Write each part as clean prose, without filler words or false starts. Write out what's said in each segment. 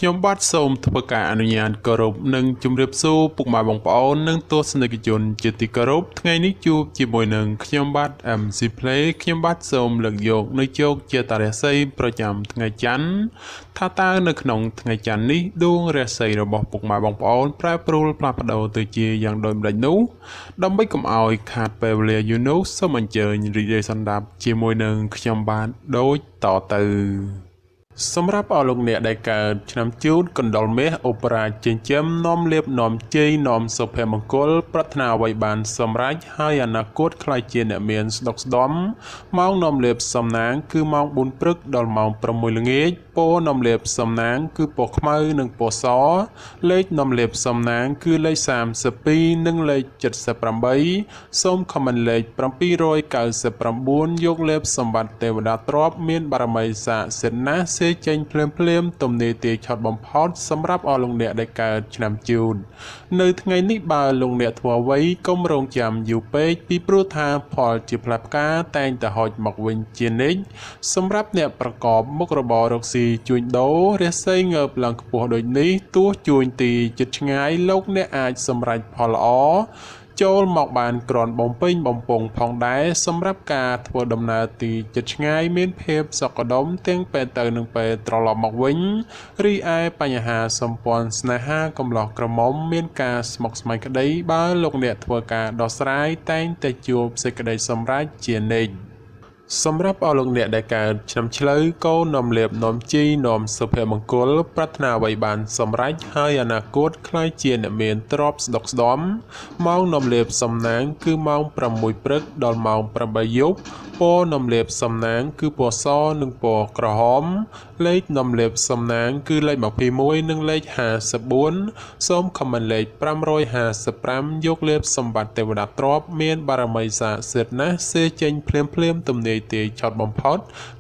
ខ្ញុំបាទសូមធ្វើការអនុញ្ញាតគោរពនិងជម្រាបសួរពុកម៉ែបងប្អូននិងទស្សនិកជនជាទីគោរពថ្ងៃនេះជួបជាមួយនឹងខ្ញុំបាទ MC Play ខ្ញុំបាទសូមលើកយកនៅជោគជាតារាសីប្រចាំថ្ងៃច័ន្ទថាតើនៅក្នុងថ្ងៃច័ន្ទនេះដួងរាសីរបស់ពុកម៉ែបងប្អូនប្រែប្រួលផ្លាស់ប្ដូរទៅជាយ៉ាងដូចម្ដេចនោះដើម្បីកុំឲ្យខាតពេលវេលាយូរនោះសូមអញ្ជើញរីករាយសន្តាប់ជាមួយនឹងខ្ញុំបាទដូចតទៅសម្រាប់អស់លោកអ្នកដែលកើតឆ្នាំជូតកណ្ដុរមាសអូបរ៉ាចិញ្ចឹមនាំលៀបនាំជ័យនាំសុភមង្គលប្រាថ្នាអ្វីបានសម្រេចហើយអនាគតខ្លាយជាអ្នកមានស្ដុកស្ដំម៉ោងនាំលៀបសំណាងគឺម៉ោង4ព្រឹកដល់ម៉ោង6ល្ងាចពណ៌នាំលៀបសំណាងគឺពណ៌ខ្មៅនិងពណ៌សលេខនាំលៀបសំណាងគឺលេខ32និងលេខ78សូមខមមិនលេខ799យកលេបសម្បត្តិទេវតាទ្រព្យមានបារមីស័ក្តិសិទ្ធិណាស់ចេញភ្លាមទំនេរទាយឆត់បំផុតសម្រាប់អស់លោកអ្នកដែលកើតឆ្នាំជូតនៅថ្ងៃនេះបើលោកអ្នកធ្វើអ្វីកុំរងចាំយូរពេកពីព្រោះថាផលជាផ្លែផ្កាតែងតែហុចមកវិញជានិច្ចសម្រាប់អ្នកប្រកបមុខរបររកស៊ីជួញដូររាសីងើបឡើងខ្ពស់ដូចនេះទោះជួញទីជិតឆ្ងាយលោកអ្នកអាចសម្រេចផលល្អចូលមកបានក្រាន់បំពេញបំពង់ផងដែរសម្រាប់ការធ្វើដំណើរទីជិតឆ្ងាយមានភាពសុខដុមទាំងពេលទៅនិងពេលត្រឡប់មកវិញរីឯបញ្ហាសម្ព័ន្ធស្នេហាកំឡោះក្រមុំមានការស្មុគស្មាញក្តីបើលោកអ្នកធ្វើការដោះស្រាយតែងតែជួបសេចក្តីសម្រេចជានិច្ចសម្រាប់អស់លោកអ្នកដែលកើតឆ្នាំឆ្លូវក៏នាំលៀបនាំជីនាំសុភមង្គលប្រាថ្នាអ្វីបានសម្រេចហើយអនាគតខ្លាយជាអ្នកមានទ្រព្យស្ដុកស្ដំម៉ោងនាំលៀបសំណាងគឺម៉ោង6ព្រឹកដល់ម៉ោង8យប់ពណ៌នាំលៀបសំណាងគឺពណ៌សនិងពណ៌ក្រហមលេខនាំលៀបសំណាងគឺលេខ21និងលេខ54សូមខមមិនលេខ555យកលេបសម្បត្តិទេវតាទ្រព្យមានបារមីស័ក្តិសិទ្ធិណាស់ចេញភ្លាមទំនេរទាយឆត់បំផុត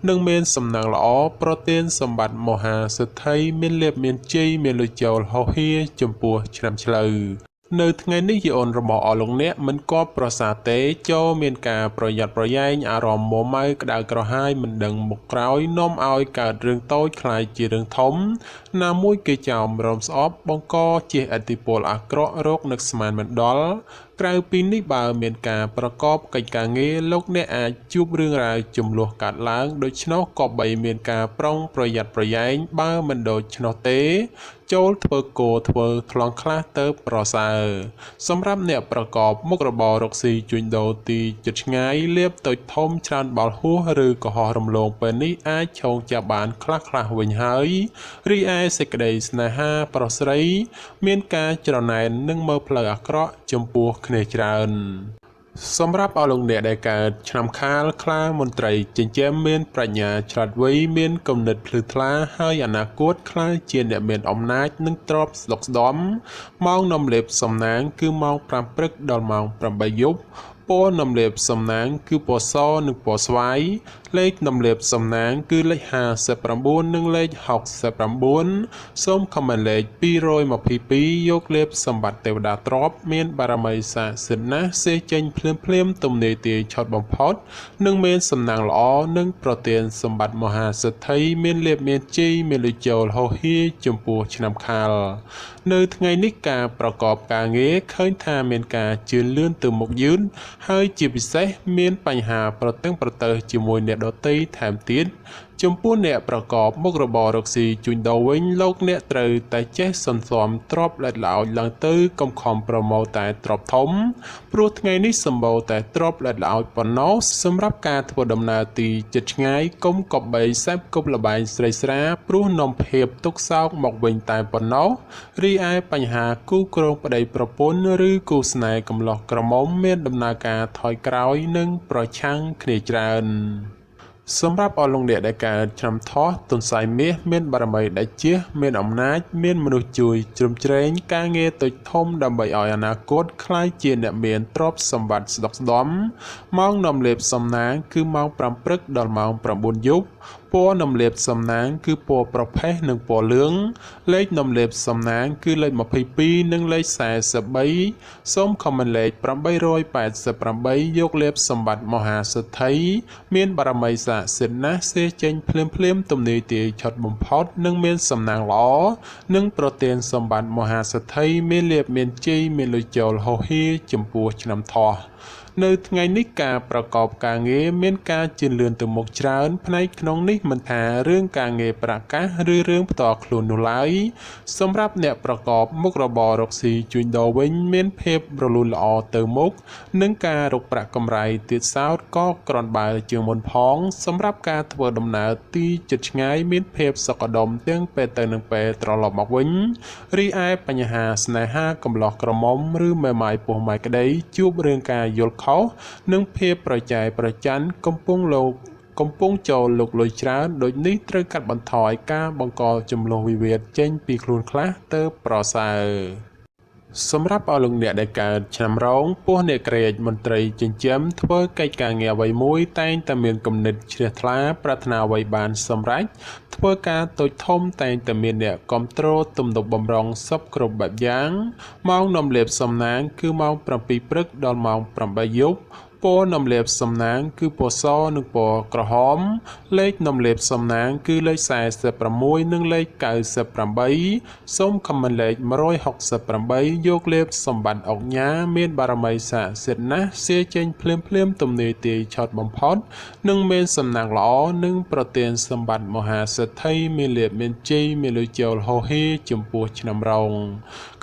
និងមានសំណាងល្អប្រទានសម្បត្តិមហាសិទ្ធិមានលៀបមានជ័យមានលុយចូលហោហៀចំពោះឆ្នាំឆ្លូវនៅថ្ងៃនេះយីអូនរបស់អស់លោកអ្នកមិនគប់ប្រសាទេចូលមានការប្រយ័ត្នប្រយែងអារម្មណ៍មួម៉ៅក្តៅក្រហាយមិនដឹងមុខក្រោយនាំឲ្យកើតរឿងតូចคล้ายជារឿងធំណាមួយគេចោមរំស្អប់បង្កជាឥទ្ធិពលអាក្រក់រោគនឹកស្មានមិនដល់ក្រៅពីនេះបើមានការប្រកបកិច្ចការងារលោកអ្នកអាចជួបរឿងរ៉ាវចំនួនកាត់ឡើងដូច្នោះក៏បីមានការប្រុងប្រយ័ត្នប្រយែងបើមិនដូច្នោះទេចូលធ្វើគោធ្វើថ្លង់ខ្លះទៅប្រសើរសម្រាប់អ្នកប្រកបមុខរបររកស៊ីជួញដូរទីជិតឆ្ងាយលៀបតូចធំច្រើនបាល់ហួសឬក៏ហោះរំលងពេលនេះអាចឆោងចាប់បានខ្លះវិញហើយរីឯសេចក្តីស្នេហាប្រុសស្រីមានការច្រណែននិងមើលផ្លូវអាក្រក់ចំពោះគ្នាច្រើនសម្រាប់អស់លោកអ្នកដែលកើតឆ្នាំខាលខ្លាមន្ត្រីចិញ្ចឹមមានប្រាជ្ញាឆ្លាតវៃមានគំនិតភ្លឺថ្លាហើយអនាគតខ្លាយជាអ្នកមានអំណាចនិងទ្រព្យស្ដុកស្ដំម៉ោងនាំលេបសំណាងគឺម៉ោង5ព្រឹកដល់ម៉ោង8យប់ពណ៌នាំលៀបសំណាងគឺពណ៌សនិងពណ៌ស្វាយលេខនាំលៀបសំណាងគឺលេខ59និងលេខ69សូមខមមិនលេខ222យកលេបសម្បត្តិទេវតាទ្រព្យមានបារមីស័ក្តិសិទ្ធិណាស់ចេញភ្លាមទំនេរទាយឆត់បំផុតនិងមានសំណាងល្អនិងប្រទានសម្បត្តិមហាសិទ្ធិមានលេបមានជ័យមានលុយចូលហោហៀចំពោះឆ្នាំខាលនៅថ្ងៃនេះការប្រកបការងារឃើញថាមានការជឿនលឿនទៅមុខយឺនហើយជាពិសេសមានបញ្ហាប្រទឹងប្រទើសជាមួយអ្នកដទៃថែមទៀតចំពោះអ្នកប្រកបមុខរបររកស៊ីជួញដូរវិញលោកអ្នកត្រូវតែចេះសន្សំទ្រព្យល្អិតល្អោចឡើងទៅកុំខំប្រមូលតែទ្រព្យធំព្រោះថ្ងៃនេះសម្បូរតែទ្រព្យល្អិតល្អោចប៉ុណ្ណោះសម្រាប់ការធ្វើដំណើរទីជិតឆ្ងាយកុំកប់បីសេពគប់លបែងស្រីស្រាព្រោះនាំភាពទុក្ខសោកមកវិញតែប៉ុណ្ណោះរីឯបញ្ហាគូគ្រងប្តីប្រពន្ធឬគូស្នេហ៍កំឡោះក្រមុំមានដំណើរការថយក្រោយនិងប្រឆាំងគ្នាច្រើនសម្រាប់អស់លោកអ្នកដែលកើតឆ្នាំថោះទុនសាយមាសមានបារមីដៃជះមានអំណាចមានមនុស្សជួយជ្រោមជ្រែងការងារតូចធំដើម្បីឲ្យអនាគតខ្លាយជាអ្នកមានទ្រព្យសម្បត្តិស្ដុកស្ដំម៉ោងនាំលេបសំណាងគឺម៉ោង5ព្រឹកដល់ម៉ោង9យប់ព ពណ៌នំលាបសំណាងគឺពណ៌ប្រផេះនិងពណ៌លឿងលេខនំលាបសំណាងគឺលេខ22និងលេខ43សូមខមមិនលេខ888យកលេបសម្បត្តិមហាសិទ្ធិមានបារមីស័ក្តិសិទ្ធិណាស់សេចេញភ្លាមទំនាយទាយឆុតបំផុតនិងមានសំណាងល្អនិងប្រទានសម្បត្តិមហាសិទ្ធិមានលៀបមានជ័យមានលុយចូលហោហៀចំពោះឆ្នាំថោះនៅថ្ងៃនេះការប្រកបការងារមានការជឿនលឿនទៅមុខច្រើនផ្នែកក្នុងនេះមិនថារឿងការងារប្រកាសឬរឿងផ្ទាល់ខ្លួននោះឡើយសម្រាប់អ្នកប្រកបមុខរបររកស៊ីជួញដូរវិញមានភាពរលូនល្អទៅមុខនិងការរកប្រាក់កម្រៃទៀតសោតក៏ក្រាន់បើជាងមុនផងសម្រាប់ការធ្វើដំណើរទីជិតឆ្ងាយមានភាពសុខដុមទាំងពេលទៅនិងពេលត្រឡប់មកវិញរីឯបញ្ហាស្នេហាកំឡោះក្រមុំឬមេម៉ាយពោះម៉ាយក្តីជួបរឿងការយល់ខុសនិងភាពប្រចែកប្រច័ណ្ឌកំពុងចូលលោកលុយច្រើនដូចនេះត្រូវកាត់បន្ថយការបង្កចំនួនវិវាទចេញពីខ្លួនខ្លះទៅប្រសើរសម្រាប់អស់លោកអ្នកដែលកើតឆ្នាំរោងពោះអ្នកក្រេតមន្ត្រីចិញ្ចឹមធ្វើកិច្ចការងារអ្វីមួយតែងតែមានគំនិតជ្រះថ្លាប្រាថ្នាអ្វីបានសម្រេចធ្វើការតូចធំតែងតែមានអ្នកគ្រប់គ្រងទំនុកបំរុងសពគ្រប់បែបយ៉ាងម៉ោងនំលាបសំណាងគឺម៉ោង7ព្រឹកដល់ម៉ោង8យប់ពណ៌នំលាបសំណាងគឺពណ៌សនិងពណ៌ក្រហមលេខនំលាបសំណាងគឺលេខ46និងលេខ98សូមខមមិនលេខ168យកលេបសម្បត្តិអុកញ៉ាមានបារមីស័ក្តិសិទ្ធិណាស់សៀចេញភ្លាមទំនាយទាយឆត់បំផុតនិងមានសំណាងល្អនិងប្រទានសម្បត្តិមហាសិទ្ធិមានលៀបមានជ័យមានលុយចូលហោហៀចំពោះឆ្នាំរោង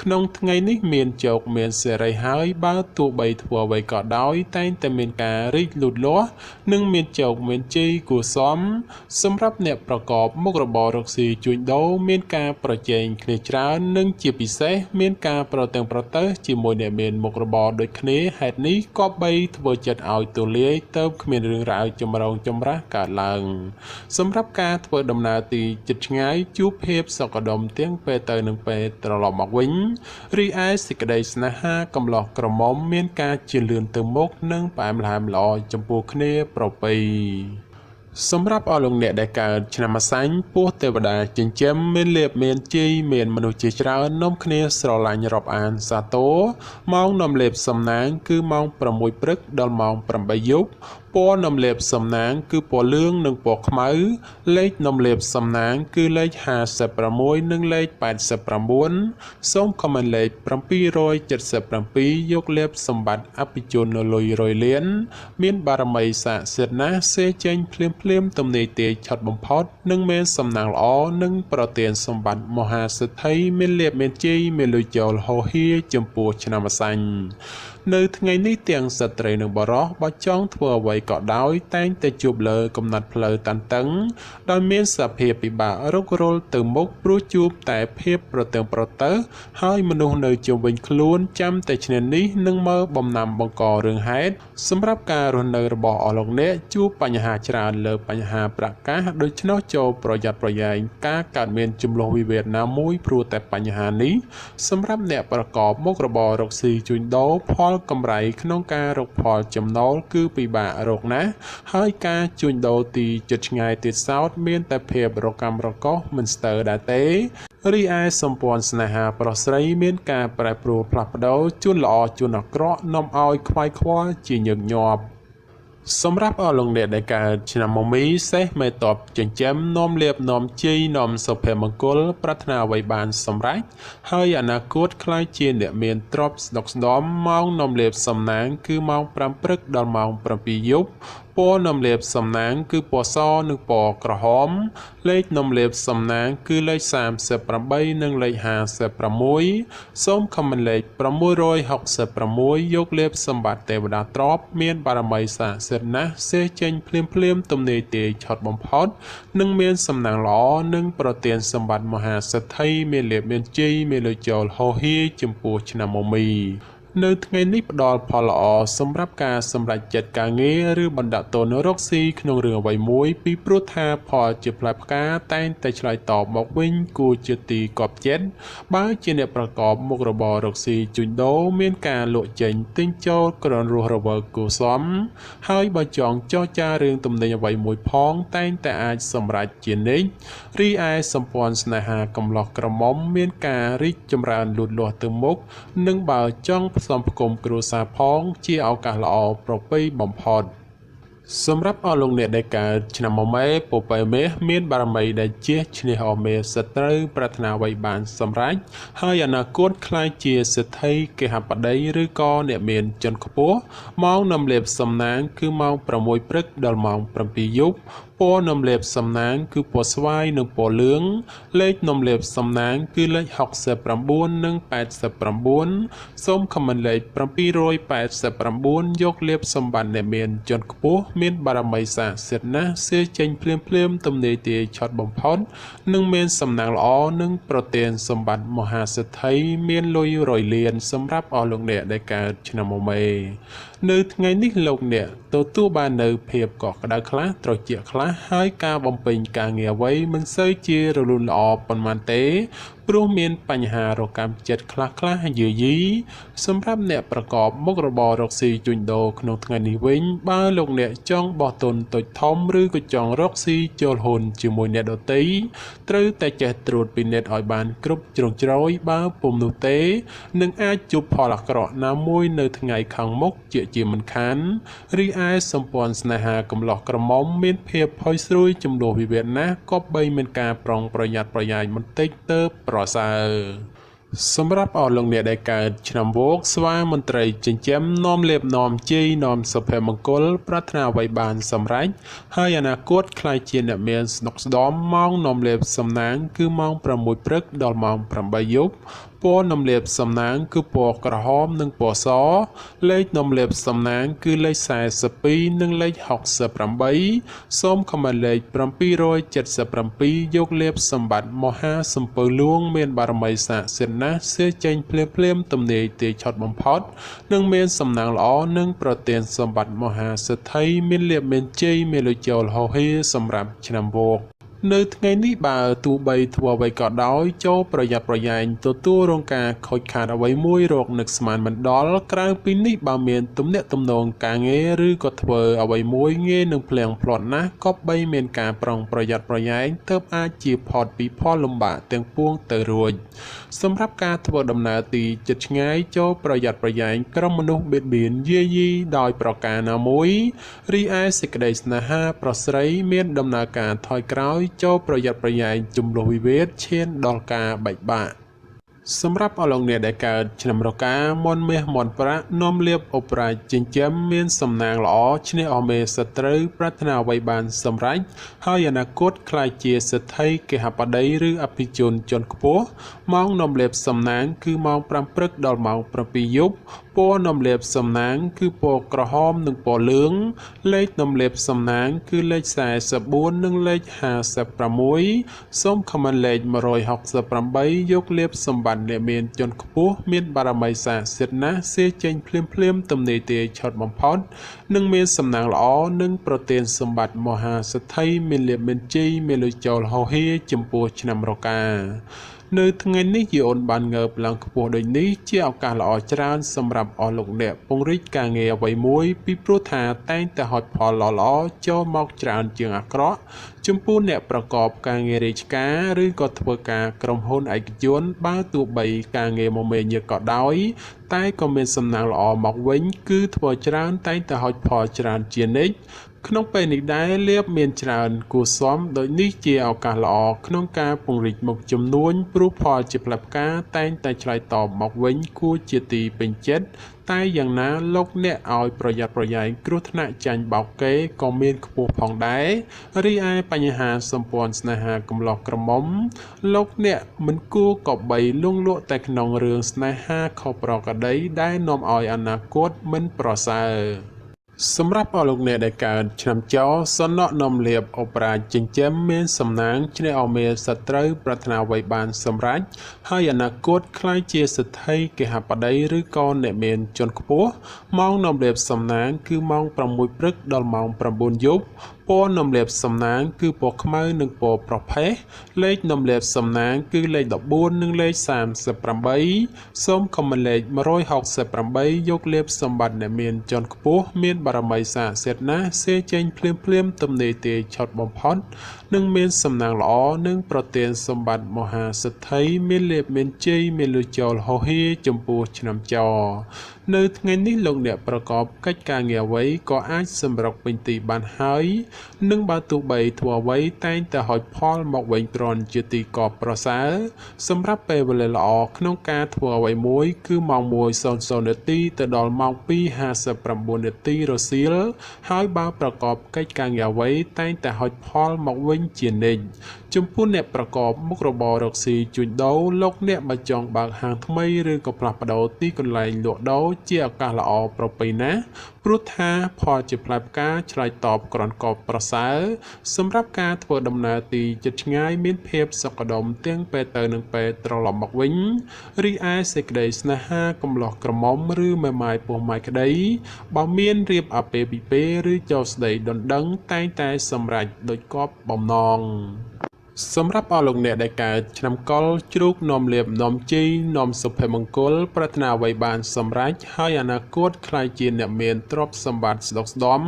ក្នុងថ្ងៃនេះមានជោគមានសេរីហើយបើទោះបីធ្វើអ្វីក៏ដោយតែងតែមានការរីកលូតលាស់និងមានជោគមានជ័យគួរសមសម្រាប់អ្នកប្រកបមុខរបររកស៊ីជួញដូរមានការប្រជែងគ្នាច្រើននិងជាពិសេសមានការប្រតឹងប្រទើសជាមួយអ្នកមានមុខរបរដូចគ្នាហេតុនេះក៏បីធ្វើចិត្តឲ្យទូលាយទៅគ្មានរឿងរ៉ាវចម្រូងចម្រាសកើតឡើងសម្រាប់ការធ្វើដំណើរទីជិតឆ្ងាយជួបភាពសុខដុមទាំងពេលទៅនិងពេលត្រឡប់មកវិញរីឯសេចក្តីស្នេហាកំឡោះក្រមុំមានការជឿនលឿនទៅមុខនិងផ្អែមល្ហែមល្អចំពោះគ្នាប្រពៃសម្រាប់អស់លោកអ្នកដែលកើតឆ្នាំម្សាញ់ពោះទេវតាចិញ្ចឹមមានលៀបមានជ័យមានមនុស្សជាច្រើននាំគ្នាស្រឡាញ់រាប់អានសាទរម៉ោងនាំលៀបសំណាងគឺម៉ោង6ព្រឹកដល់ម៉ោង8យប់ពណ៌នំលាបសំណាងគឺពណ៌លឿងនិងពណ៌ខ្មៅលេខនំលាបសំណាងគឺលេខ56និងលេខ89សូមខមមិនលេខ777យកលេបសម្បត្តិអភិជននៅលុយរយលានមានបារមីស័ក្តិសិទ្ធិណាស់សេចេញភ្លាមទំនាយទាយឆត់បំផុតនិងមានសំណាងល្អនិងប្រទានសម្បត្តិមហាសិទ្ធិមានលៀបមានជ័យមានលុយចូលហោហៀចំពោះឆ្នាំម្សាញ់នៅថ្ងៃនេះទាំងស្ត្រីនិងបុរសបើចង់ធ្វើអ្វីក៏ដោយតែងតែជួបលើកំណត់ផ្លូវតានតឹងដោយមានសភាពពិបាករុករលទៅមុខព្រោះជួបតែភាពប្រតឹងប្រទើសហើយមនុស្សនៅជុំវិញខ្លួនចាំតែឈ្នានីសនឹងមើលបំណាំបង្ករឿងហេតុសម្រាប់ការរស់នៅរបស់អស់លោកអ្នកជួបបញ្ហាច្រើនលើបញ្ហាប្រកាសដូច្នោះចូលប្រយ័ត្នប្រយែងការកើតមានចំនួនវិវាទណាមួយព្រោះតែបញ្ហានេះសម្រាប់អ្នកប្រកបមុខរបររកស៊ីជួញដូរផលកម្រៃក្នុងការរកផលចំណូលគឺពិបាករកណាស់ហើយការជួញដូរទីជិតឆ្ងាយទៀតសោតមានតែភាពរកម្មរកុសមិនស្ទើរដែរទេរីឯសម្ព័ន្ធស្នេហាប្រុសស្រីមានការប្រែប្រួលផ្លាស់ប្ដូរជួនល្អជួនអាក្រក់នាំឲ្យខ្វាយខ្វល់ជាញឹកញាប់សម្រាប់អស់លោកអ្នកដែលកើតឆ្នាំមមីសេះមេតបចិញ្ចឹមនាំលៀបនាំជ័យនាំសុភមង្គលប្រាថ្នាអ្វីបានសម្រេចហើយអនាគតខ្លាយជាអ្នកមានទ្រព្យស្ដុកស្ដម្ភម៉ោងនាំលៀបសំណាងគឺម៉ោង5ព្រឹកដល់ម៉ោង7យប់ពណ៌នំលាបសំណាងគឺពណ៌សនិងពណ៌ក្រហមលេខនំលាបសំណាងគឺលេខ38និងលេខ56សូមខមមិនលេខ666យកលេបសម្បត្តិទេវតាទ្រព្យមានបារមីស័ក្តិសិទ្ធិណាស់សេចេញភ្លាមទំនាយទាយឆត់បំផុតនិងមានសំណាងល្អនិងប្រទានសម្បត្តិមហាសិទ្ធិមានលៀបមានជ័យមានលុយចូលហោហៀចំពោះឆ្នាំមមី នៅថ្ងៃនេះផ្ដល់ផលល្អសម្រាប់ការសម្រេចចិត្តការងារឬបណ្ដាក់តនរកស៊ីក្នុងរឿងអ្វីមួយពីព្រោះថាផលជាផ្លែផ្កាតែងតែឆ្លើយតបមកវិញគួរជាទីកប់ចិត្តបើជាអ្នកប្រកបមុខរបររកស៊ីជួញដូរមានការលក់ចេញទិញចូលក្រនរស់រវើកគួរសមហើយបើចង់ចរចារឿងទំនិញអ្វីមួយផងតែងតែអាចសម្រេចជានិច្ចរីឯសម្ព័ន្ធស្នេហាកំឡោះក្រមុំមានការរីកចម្រើនលូតលាស់ទៅមុខនិងបើចង់ផ្សំផ្គុំគ្រួសារផងជាឱកាសល្អប្រពៃបំផុតសម្រាប់អស់លោកអ្នកដែលកើតឆ្នាំមមែពពែមេមានបារមីដែលជាឈ្នះអមេសត្រូវប្រាថ្នាអ្វីបានសម្រេចហើយអនាគតខ្លាយជាសេដ្ឋីគេហបតីឬក៏អ្នកមានជាន់ខ្ពស់ម៉ោងនំលាបសំណាងគឺម៉ោង6ព្រឹកដល់ម៉ោង7យប់ពណ៌នំលាបសំណាងគឺពណ៌ស្វាយនិងពណ៌លឿងលេខនំលាបសំណាងគឺលេខ69និង89សូមខមមិនលេខ789យកលាបសម្បត្តិអ្នកមានជាន់ខ្ពស់មានបារមីស័ក្តិសិទ្ធិណាស់សៀចេញភ្លាមទំនេរទាយឆត់បំផុតនិងមានសំណាងល្អនិងប្រទានសម្បត្តិមហាសេដ្ឋីមានលុយរយលានសម្រាប់អស់លោកអ្នកដែលកើតឆ្នាំមមែនៅថ្ងៃនេះលោកអ្នកទទួលបាននៅភាពកក់ក្ដៅខ្លះត្រជាក់ខ្លះហើយការបំពេញការងារអ្វីមិនសូវជារលូនល្អប៉ុន្មានទេព្រោះមានបញ្ហារកម្មចិត្តខ្លះយាយីសម្រាប់អ្នកប្រកបមុខរបររកស៊ីជួញដូរក្នុងថ្ងៃនេះវិញបើលោកអ្នកចង់បោះទុនតូចធំឬក៏ចង់រកស៊ីចូលហ៊ុនជាមួយអ្នកដទៃត្រូវតែចេះត្រួតពិនិត្យឲ្យបានគ្រប់ជ្រុងជ្រោយបើពុំនោះទេនឹងអាចជួបផលអាក្រក់ណាមួយនៅថ្ងៃខាងមុខជាមិនខានរីឯសម្ព័ន្ធស្នេហាកំឡោះក្រមុំមានភាពផុយស្រួយចំនួនវិវាទណាស់ក៏បីមានការប្រុងប្រយ័ត្នប្រយែងបន្តិចទៅប្រសើរសម្រាប់អស់លោកអ្នកដែលកើតឆ្នាំវោកស្វាមន្ត្រីចិញ្ចឹមនាំលេបនាំជ័យនាំសុភមង្គលប្រាថ្នាអ្វីបានសម្រេចហើយអនាគតខ្លាយជាអ្នកមានស្នុកស្ដំម៉ោងនាំលេបសំណាងគឺម៉ោង6ព្រឹកដល់ម៉ោង8យប់ពណ៌នំលាបសំណាងគឺពណ៌ក្រហមនិងពណ៌សលេខនំលាបសំណាងគឺលេខ42និងលេខ68សូមខមមិនលេខ777យកលេបសម្បត្តិមហាសំពៅលួងមានបារមីស័ក្តិសិទ្ធិណាស់សៀចេញភ្លាមទំនាយទាយឆត់បំផុតនិងមានសំណាងល្អនិងប្រទានសម្បត្តិមហាសេដ្ឋីមានលៀបមានជ័យមានលុយចូលហោហេសម្រាប់ឆ្នាំវោកនៅថ្ងៃនេះបើទោះបីធ្វើអ្វីក៏ដោយចូលប្រយ័ត្នប្រយែងទទួលរងការខូចខាតអ្វីមួយរកនឹកស្មានមិនដល់ក្រៅពីនេះបើមានទំនាក់ទំនងការងារឬក៏ធ្វើអ្វីមួយងាយនឹងភ្លៀងផ្្លាត់ណាស់ក៏បីមានការប្រុងប្រយ័ត្នប្រយែងទើបអាចជាផុតពីផលលំបាកទាំងពួងទៅរួចសម្រាប់ការធ្វើដំណើរទីជិតឆ្ងាយចូលប្រយ័ត្នប្រយែងក្រុមមនុស្សបៀតបៀនយាយីដោយប្រការណាមួយរីឯសេចក្តីស្នេហាប្រស្រីមានដំណើរការថយក្រោយចូលប្រយ័ត្នប្រយែងជំលោះវិវាទឈានដល់ការបែកបាក់សម្រាប់អស់លោកអ្នកដែលកើតឆ្នាំរកាមន់មាសមន់ប្រាក់នាំលៀបអបរាជចិញ្ចឹមមានសំណាងល្អឈ្នះអមេសត្រូវប្រាថ្នាអ្វីបានសម្រេចហើយអនាគតខ្លាយជាសេដ្ឋីគេហបតីឬអភិជនជាន់ខ្ពស់ម៉ោងនាំលៀបសំណាងគឺម៉ោង5ព្រឹកដល់ម៉ោង7យប់ពណ៌នំលាបសំណាងគឺពណ៌ក្រហមនិងពណ៌លឿងលេខនំលាបសំណាងគឺលេខ44និងលេខ56សូមខមមិនលេខ168យកលាបសម្បត្តិអ្នកមានជាន់ខ្ពស់មានបារមីស័ក្តិសិទ្ធិណាស់សៀចេញភ្លាមទំនេរទាយឆត់បំផុតនិងមានសំណាងល្អនិងប្រទានសម្បត្តិមហាសេដ្ឋីមានលៀបមានជ័យមានលុយចូលហោហៀចំពោះឆ្នាំរកានៅថ្ងៃនេះយីអូនបានងើបឡើងខ្ពស់ដូចនេះជាឱកាសល្អច្រើនសម្រាប់អស់លោកអ្នកពង្រីកការងារអ្វីមួយពីព្រោះថាតែងតែហុចផលល្អចូលមកច្រើនជាងអាក្រក់ចំពោះអ្នកប្រកបការងាររាជការឬក៏ធ្វើការក្រុមហ៊ុនឯកជនបើទោះបីការងារមមាញឹកក៏ដោយតែក៏មានសំណាងល្អមកវិញគឺធ្វើច្រើនតែងតែហុចផលច្រើនជានិច្ចក្នុងពេលនេះដែរលៀបមានច្រើនគួរសមដោយនេះជាឱកាសល្អក្នុងការពង្រីកមុខចំនួនព្រោះផលជាផ្លែផ្កាតែងតែឆ្លើយតបមកវិញគួរជាទីពេញចិត្តតែយ៉ាងណាលោកអ្នកឲ្យប្រយ័ត្នប្រយែងគ្រោះថ្នាក់ចាញ់បោកគេក៏មានខ្ពស់ផងដែររីឯបញ្ហាសម្ព័ន្ធស្នេហាកំឡោះក្រមុំលោកអ្នកមិនគួរក៏បីលងលក់តែក្នុងរឿងស្នេហាខុសប្រក្រតីដែលនាំឲ្យអនាគតមិនប្រសើរ សម្រាប់អស់លោកអ្នកដែលកើតឆ្នាំចោសនៈនំលៀបអូប្រាចិញ្ចឹមមានសំណាងឆ្នេះអមេសត្រូវប្រាថ្នាអ្វីបានសម្រេចហើយអនាគតខ្លាយជាសិទ្ធិគេហបតីឬក៏អ្នកមានជាន់ខ្ពស់ម៉ោងនំលៀបសំណាងគឺម៉ោង6ព្រឹកដល់ម៉ោង9យប់ពណ៌នំលៀបសំណាងគឺពណ៌ខ្មៅនិងពណ៌ប្រផេះលេខនំលៀបសំណាងគឺលេខ14និងលេខ38សូមខមមិនលេខ168យកលៀបសម្បត្តិអ្នកមានជាន់ខ្ពស់មានបារមីស័ក្តិសិទ្ធិណាស់សេចេញភ្លាមទំនេរទាយឆត់បំផុតនិងមានសំណាងល្អនិងប្រទានសម្បត្តិមហាសិទ្ធិមានលៀបមានជ័យមានលុយចូលហោហៀចំពោះឆ្នាំចោនៅថ្ងៃនេះលោកអ្នកប្រកបកិច្ចការងារអ្វីក៏អាចសម្រុកពេញទីបានហើយនិងបើទោះបីធ្វើអ្វីតែងតែហុចផលមកវិញគ្រាន់ជាទីកប់ប្រសើរសម្រាប់ពេលវេលាល្អក្នុងការធ្វើអ្វីមួយគឺម៉ោង1:00នាទីទៅដល់ម៉ោង2:59នាទីរសៀលហើយបើប្រកបកិច្ចការងារអ្វីតែងតែហុចផលមកវិញជានិច្ចចំពោះអ្នកប្រកបមុខរបររកស៊ីជួញដូរលោកអ្នកបើចង់បើកហាងថ្មីឬក៏ផ្លាស់ប្ដូរទីកន្លែងលក់ដូរជាឱកាសល្អប្រពៃណាព្រោះថាផលជាផ្លែផ្កាឆ្លើយតបក្រនកបប្រសើរសម្រាប់ការធ្វើដំណើរទីជិតឆ្ងាយមានភាពសុខដុមទាំងពេលទៅនិងពេលត្រឡប់មកវិញរីឯសេចក្តីស្នេហាកំឡោះក្រមុំឬមេម៉ាយពោះម៉ាយក្តីបើមានរៀបអាពាហ៍ពិពាហ៍ឬចូលស្តីដណ្ដឹងតែងតែសម្រេចដោយគប់បំណងសម្រាប់អស់លោកអ្នកដែលកើតឆ្នាំកុរជ្រូកនាំលៀបនាំជ័យនាំសុភមង្គលប្រាថ្នាអ្វីបានសម្រេចហើយអនាគតខ្លាយជាអ្នកមានទ្រព្យសម្បត្តិស្ដុកស្ដម្ភ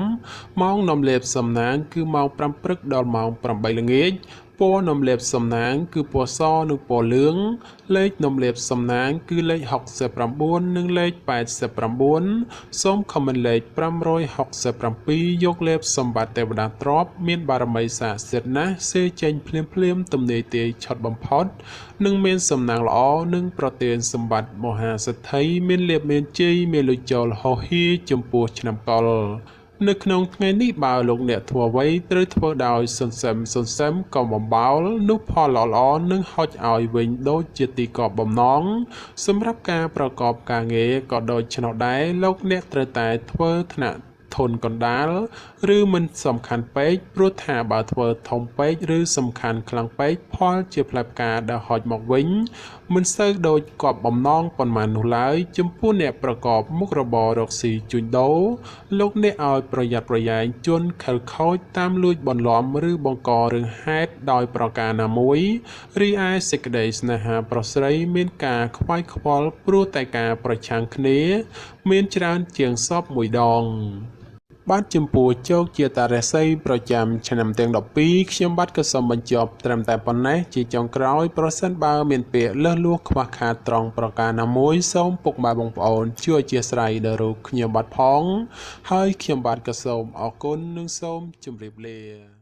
ម៉ោងនាំលៀបសំណាងគឺម៉ោង5ព្រឹកដល់ម៉ោង8ល្ងាចពណ៌នំលៀបសំណាងគឺពណ៌សនិងពណ៌លឿងលេខនំលៀបសំណាងគឺលេខ69និងលេខ89សូមខមមិនលេខ567យកលៀបសម្បត្តិទេវតាទ្រព្យមានបារមីស័ក្តិសិទ្ធិណាស់សេចេញភ្លាមទំនេរទាយឆត់បំផុតនិងមានសំណាងល្អនិងប្រទានសម្បត្តិមហាសិទ្ធិមានលៀបមានជ័យមានលុយចូលហោហៀចំពោះឆ្នាំកុរនៅក្នុងថ្ងៃនេះបើលោកអ្នកធ្វើអ្វីត្រូវធ្វើដោយសន្សំកុំបំបោលនោះផលល្អនឹងហុចឲ្យវិញដូចជាទីកប់បំណងសម្រាប់ការប្រកបការងារក៏ដូចនោះដែរលោកអ្នកត្រូវតែធ្វើថ្នាក់ធនកណ្ដាលឬមិនសំខាន់ពេកព្រោះថាបើធ្វើធំពេកឬសំខាន់ខ្លាំងពេកផលជាផ្លែផ្កាដែលហុចមកវិញមិនសូវដូចគប់បំណងប៉ុន្មាននោះឡើយចំពោះអ្នកប្រកបមុខរបររកស៊ីជួញដូរលោកអ្នកឲ្យប្រយ័ត្នប្រយែងជន់ខិលខូចតាមលួចបន្លំឬបង្ករឿងហេតុដោយប្រការណាមួយរីឯសេចក្តីស្នេហាប្រុសស្រីមានការខ្វាយខ្វល់ព្រោះតែការប្រឆាំងគ្នាមានច្រើនជាងសពមួយដងបាទចំពោះជោគជាតារាសីប្រចាំឆ្នាំទាំង12ខ្ញុំបាទក៏សូមបញ្ចប់ត្រឹមតែប៉ុណ្ណេះជាចុងក្រោយប្រសិនបើមានពាក្យលើសលួសខ្វះខាតត្រង់ប្រការណាមួយសូមពុកម៉ែបងប្អូនជួយអធ្យាស្រ័យដល់រូបខ្ញុំបាទផងហើយខ្ញុំបាទក៏សូមអរគុណនិងសូមជម្រាបលា